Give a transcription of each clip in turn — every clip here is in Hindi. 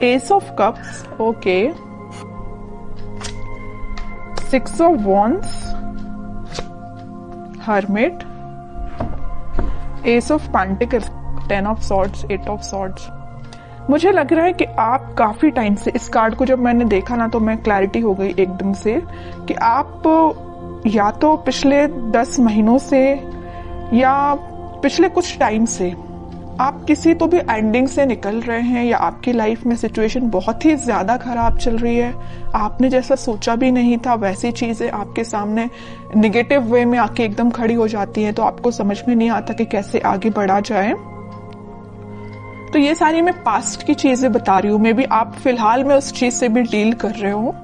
S of cups, okay, 6 of wands, hermit, S of pentacles, 10 of swords, 8 of swords. मुझे लग रहा है कि आप काफी टाइम से, इस कार्ड को जब मैंने देखा ना तो मैं क्लैरिटी हो गई एकदम से कि आप या तो पिछले 10 महीनों से या पिछले कुछ टाइम से आप किसी तो भी एंडिंग से निकल रहे हैं, या आपकी लाइफ में सिचुएशन बहुत ही ज्यादा खराब चल रही है। आपने जैसा सोचा भी नहीं था वैसी चीजें आपके सामने निगेटिव वे में आके एकदम खड़ी हो जाती हैं, तो आपको समझ में नहीं आता कि कैसे आगे बढ़ा जाए। तो ये सारी मैं पास्ट की चीजें बता रही हूँ, मे बी आप फिलहाल में उस चीज से भी डील कर रहे हो,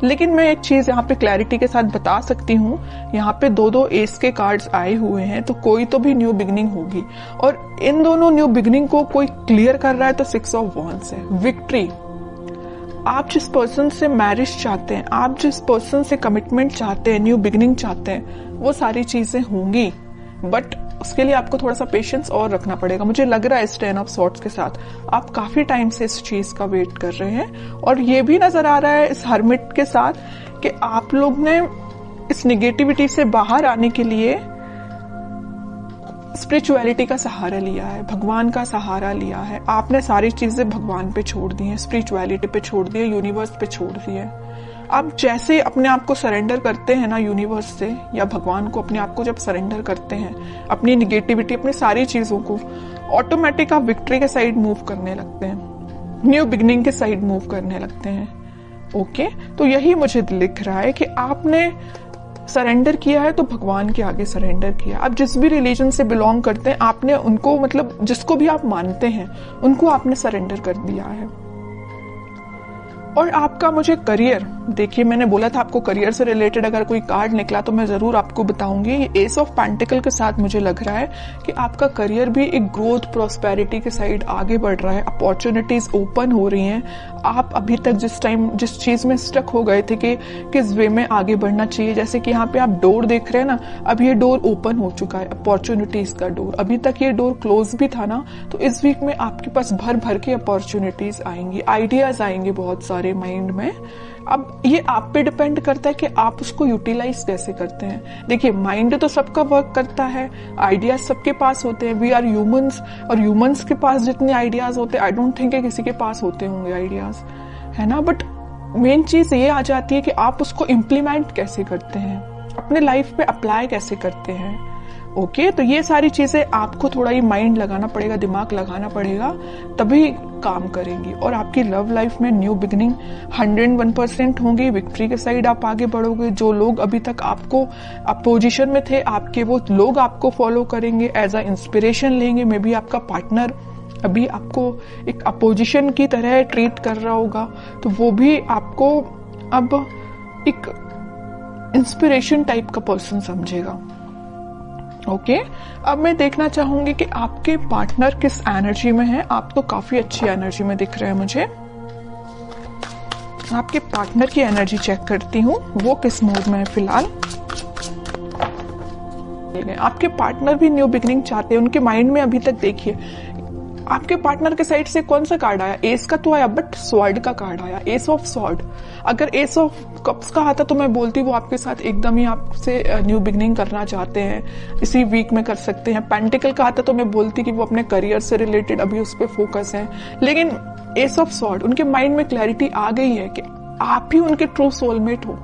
लेकिन मैं एक चीज यहाँ पे क्लैरिटी के साथ बता सकती हूँ। यहाँ पे 2 एस के कार्ड्स आए हुए हैं, तो कोई तो भी न्यू बिगनिंग होगी, और इन दोनों न्यू बिगनिंग को कोई क्लियर कर रहा है तो 6 ऑफ वॉन्ड्स है, विक्ट्री। आप जिस पर्सन से मैरिज चाहते हैं, आप जिस पर्सन से कमिटमेंट चाहते हैं, न्यू बिगनिंग चाहते हैं, वो सारी चीजें होंगी, बट उसके लिए आपको थोड़ा सा पेशेंस और रखना पड़ेगा। मुझे लग रहा है इस 10 ऑफ सॉर्ड्स के साथ आप काफी टाइम से इस चीज का वेट कर रहे हैं, और ये भी नजर आ रहा है इस हर्मिट के साथ कि आप लोग ने इस निगेटिविटी से बाहर आने के लिए स्पिरिचुअलिटी का सहारा लिया है, भगवान का सहारा लिया है। आपने सारी चीजें भगवान पे छोड़ दी हैं, स्पिरिचुअलिटी पे छोड़ दी है, यूनिवर्स पे छोड़ दी है। आप जैसे अपने आप को सरेंडर करते हैं ना यूनिवर्स से या भगवान को, अपने आप को जब सरेंडर करते हैं, अपनी निगेटिविटी, अपनी सारी चीजों को, ऑटोमेटिक आप विक्ट्री के साइड मूव करने लगते हैं, न्यू बिगनिंग के साइड मूव करने लगते हैं। ओके, तो यही मुझे लिख रहा है कि आपने सरेंडर किया है तो भगवान के आगे सरेंडर किया। आप जिस भी रिलीजन से बिलोंग करते हैं, आपने उनको, मतलब जिसको भी आप मानते हैं, उनको आपने सरेंडर कर दिया है। और आपका मुझे करियर, देखिए मैंने बोला था आपको करियर से रिलेटेड अगर कोई कार्ड निकला तो मैं जरूर आपको बताऊंगी। ये एस ऑफ पेंटिकल के साथ मुझे लग रहा है कि आपका करियर भी एक ग्रोथ, प्रॉस्पेरिटी के साइड आगे बढ़ रहा है, अपॉर्चुनिटीज ओपन हो रही हैं। आप अभी तक जिस चीज में स्टक हो गए थे कि किस वे में आगे बढ़ना चाहिए, जैसे कि यहाँ पे आप डोर देख रहे हैं ना, अब ये डोर ओपन हो चुका है, अपॉर्चुनिटीज का डोर। अभी तक ये डोर क्लोज भी था ना, तो इस वीक में आपके पास भर भर के अपॉर्चुनिटीज आएंगी, आइडियाज आएंगे बहुत सारे माइंड में। अब ये आप पे डिपेंड करता है कि आप उसको यूटिलाइज कैसे करते हैं। देखिए माइंड तो सबका वर्क करता है, आइडियाज सबके पास होते हैं, वी आर ह्यूमंस, और ह्यूमंस के पास जितने आइडियाज होते हैं, आई डोंट थिंक किसी के पास होते होंगे आइडियाज, है ना। बट मेन चीज ये आ जाती है कि आप उसको इम्प्लीमेंट कैसे करते हैं, अपने लाइफ पे अप्लाई कैसे करते हैं। ओके, तो ये सारी चीजें आपको थोड़ा ही माइंड लगाना पड़ेगा, दिमाग लगाना पड़ेगा, तभी काम करेंगी। और आपकी लव लाइफ में न्यू बिगनिंग 101% होंगी, विक्ट्री के साइड आप आगे बढ़ोगे। जो लोग अभी तक आपको अपोजिशन में थे, आपके वो लोग आपको फॉलो करेंगे, एज अ इंस्पिरेशन लेंगे। मे बी आपका पार्टनर अभी आपको एक अपोजिशन की तरह ट्रीट कर रहा होगा, तो वो भी आपको अब एक इंस्पिरेशन टाइप का पर्सन समझेगा। ओके, अब मैं देखना चाहूंगी कि आपके पार्टनर किस एनर्जी में है। आप तो काफी अच्छी एनर्जी में दिख रहे हैं मुझे। आपके पार्टनर की एनर्जी चेक करती हूँ, वो किस मूड में है फिलहाल। आपके पार्टनर भी न्यू बिगनिंग चाहते हैं, उनके माइंड में अभी तक देखिए आपके पार्टनर के साइड से कौन सा कार्ड आया, एस का तो आया, बट स्वॉर्ड का कार्ड आया, एस ऑफ स्वॉर्ड। अगर एस ऑफ कप्स का आता तो मैं बोलती वो आपके साथ एकदम ही आपसे न्यू बिगनिंग करना चाहते हैं, इसी वीक में कर सकते हैं। पेंटिकल का आता तो मैं बोलती कि वो अपने करियर से रिलेटेड अभी उस पर फोकस है। लेकिन एस ऑफ स्वॉर्ड, उनके माइंड में क्लैरिटी आ गई है कि आप ही उनके ट्रू सोलमेट हो,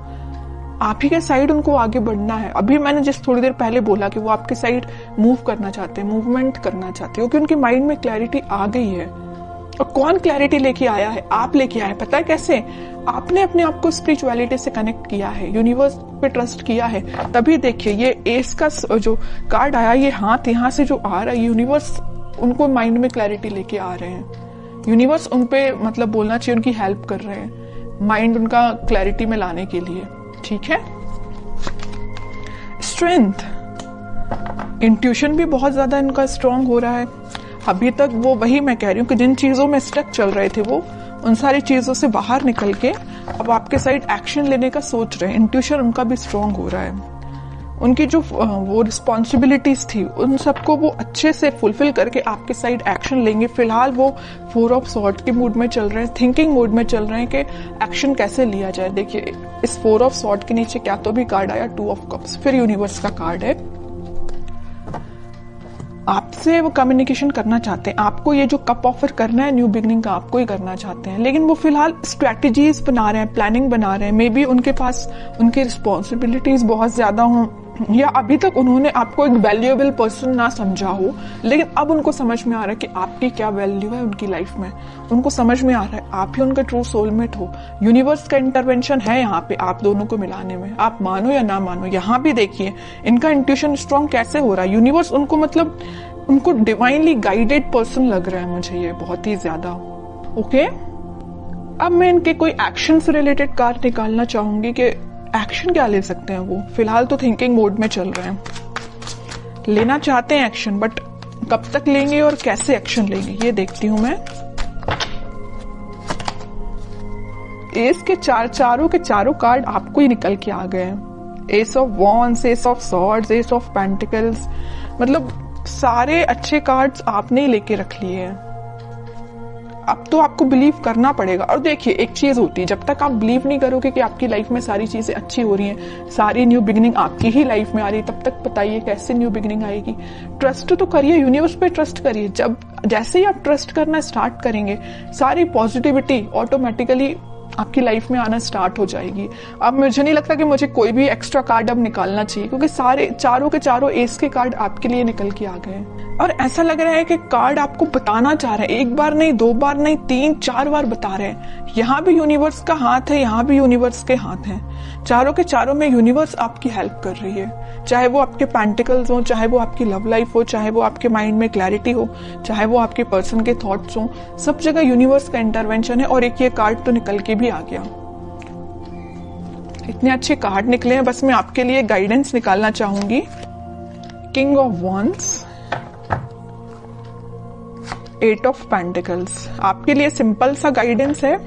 आप ही के साइड उनको आगे बढ़ना है। अभी मैंने जिस थोड़ी देर पहले बोला कि वो आपके साइड मूव करना चाहते हैं, मूवमेंट करना चाहते हैं, क्योंकि उनके माइंड में क्लैरिटी आ गई है। और कौन क्लैरिटी लेके आया है? आप लेके आए। पता है कैसे? आपने अपने आप को स्पिरिचुअलिटी से कनेक्ट किया है, यूनिवर्स पे ट्रस्ट किया है। तभी देखिए ये एस का जो कार्ड आया, ये हाथ यहाँ से जो आ रहा है, यूनिवर्स उनको माइंड में क्लैरिटी लेके आ रहे हैं। यूनिवर्स उनपे मतलब बोलना चाहिए उनकी हेल्प कर रहे हैं, माइंड उनका क्लैरिटी में लाने के लिए। ठीक है। स्ट्रेंथ, इंट्यूशन भी बहुत ज्यादा इनका स्ट्रांग हो रहा है। अभी तक वो, वही मैं कह रही हूँ कि जिन चीजों में स्टक चल रहे थे वो उन सारी चीजों से बाहर निकल के अब आपके साइड एक्शन लेने का सोच रहे हैं। इंट्यूशन उनका भी स्ट्रांग हो रहा है। उनकी जो वो रिस्पॉन्सिबिलिटीज थी उन सबको वो अच्छे से फुलफिल करके आपके साइड एक्शन लेंगे। फिलहाल वो 4 ऑफ सॉर्ड के मूड में चल रहे हैं, थिंकिंग मूड में चल रहे हैं कि एक्शन कैसे लिया जाए। देखिए इस 4 ऑफ सॉर्ड के नीचे क्या तो भी कार्ड आया 2 ऑफ कप्स, फिर यूनिवर्स का कार्ड है। आपसे वो कम्युनिकेशन करना चाहते हैं, आपको ये जो कप ऑफर करना है न्यू बिगनिंग का आपको ही करना चाहते हैं, लेकिन वो फिलहाल स्ट्रैटेजीज बना रहे हैं, प्लानिंग बना रहे हैं। मे बी उनके पास उनकी रिस्पॉन्सिबिलिटीज बहुत ज्यादा हों, या अभी तक उन्होंने आपको एक वैल्यूएबल पर्सन ना समझा हो, लेकिन अब उनको समझ में आ रहा है कि आपकी क्या वैल्यू है उनकी लाइफ में। उनको समझ में आ रहा है आप ही उनका ट्रू सोलमेट हो। यूनिवर्स का इंटरवेंशन है यहाँ पे आप दोनों को मिलाने में, आप मानो या ना मानो। यहाँ भी देखिए इनका इंट्यूशन स्ट्रांग कैसे हो रहा है। यूनिवर्स उनको मतलब उनको डिवाइनली गाइडेड पर्सन लग रहा है मुझे ये बहुत ही ज्यादा। ओके, अब मैं इनके कोई एक्शन से रिलेटेड कार्ड निकालना चाहूंगी कि एक्शन क्या ले सकते हैं वो। फिलहाल तो थिंकिंग मोड में चल रहे हैं, लेना चाहते हैं एक्शन, बट कब तक लेंगे और कैसे एक्शन लेंगे ये देखती हूं मैं। एस के चारों के चारों कार्ड आपको ही निकल के आ गए हैं। S of wands, S of swords, S of pentacles, मतलब सारे अच्छे कार्ड्स आपने ही लेके रख लिए हैं। अब तो आपको बिलीव करना पड़ेगा। और देखिए एक चीज होती है, जब तक आप बिलीव नहीं करोगे कि आपकी लाइफ में सारी चीजें अच्छी हो रही हैं, सारी न्यू बिगिनिंग आपकी ही लाइफ में आ रही है, तब तक बताइए कैसे न्यू बिगिनिंग आएगी। ट्रस्ट तो करिए, यूनिवर्स पे ट्रस्ट करिए। जब जैसे ही आप ट्रस्ट करना स्टार्ट करेंगे सारी पॉजिटिविटी ऑटोमेटिकली आपकी लाइफ में आना स्टार्ट हो जाएगी। अब मुझे नहीं लगता कि मुझे कोई भी एक्स्ट्रा कार्ड अब निकालना चाहिए, क्योंकि सारे चारों के चारों एस के कार्ड आपके लिए निकल के आ गए हैं। और ऐसा लग रहा है कि कार्ड आपको बताना चाह रहे हैं, एक बार नहीं, 2 बार नहीं, 3-4 बार बता रहे हैं। यहाँ भी यूनिवर्स का हाथ है, यहाँ भी यूनिवर्स के हाथ हैं। चारों के चारों में यूनिवर्स आपकी हेल्प कर रही है, चाहे वो आपके पेंटिकल्स हो, चाहे वो आपकी लव लाइफ हो, चाहे वो आपके माइंड में क्लैरिटी हो, चाहे वो आपके पर्सन के थॉट्स हो, सब जगह यूनिवर्स का इंटरवेंशन है। और एक ये कार्ड तो निकल के भी आ गया। इतने अच्छे कार्ड निकले हैं, बस मैं आपके लिए गाइडेंस निकालना चाहूंगी। King of wands, 8 of pentacles, आपके लिए सिंपल सा गाइडेंस है।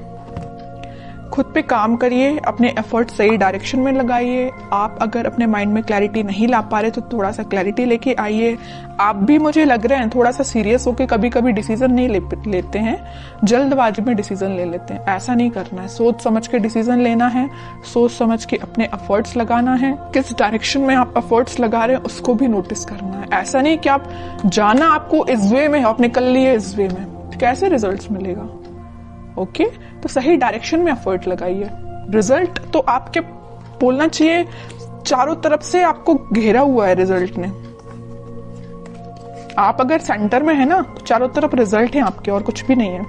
खुद पे काम करिए, अपने एफर्ट सही डायरेक्शन में लगाइए। आप अगर अपने माइंड में क्लैरिटी नहीं ला पा रहे तो थोड़ा सा क्लैरिटी लेके आइए। आप भी मुझे लग रहे हैं थोड़ा सा सीरियस होके कभी कभी डिसीजन नहीं लेते हैं, जल्दबाजी में डिसीजन ले लेते हैं। ऐसा नहीं करना है, सोच समझ के डिसीजन लेना है, सोच समझ के अपने एफर्ट्स लगाना है। किस डायरेक्शन में आप एफर्ट्स लगा रहे हैं उसको भी नोटिस करना है। ऐसा नहीं कि आप जाना आपको इस वे में, आप निकल लिए इस वे में, कैसे रिजल्ट मिलेगा। ओके, तो सही डायरेक्शन में एफर्ट लगाइए। रिजल्ट तो आपके बोलना चाहिए चारों तरफ से आपको घेरा हुआ है रिजल्ट ने। आप अगर सेंटर में है ना तो चारों तरफ रिजल्ट है आपके, और कुछ भी नहीं है।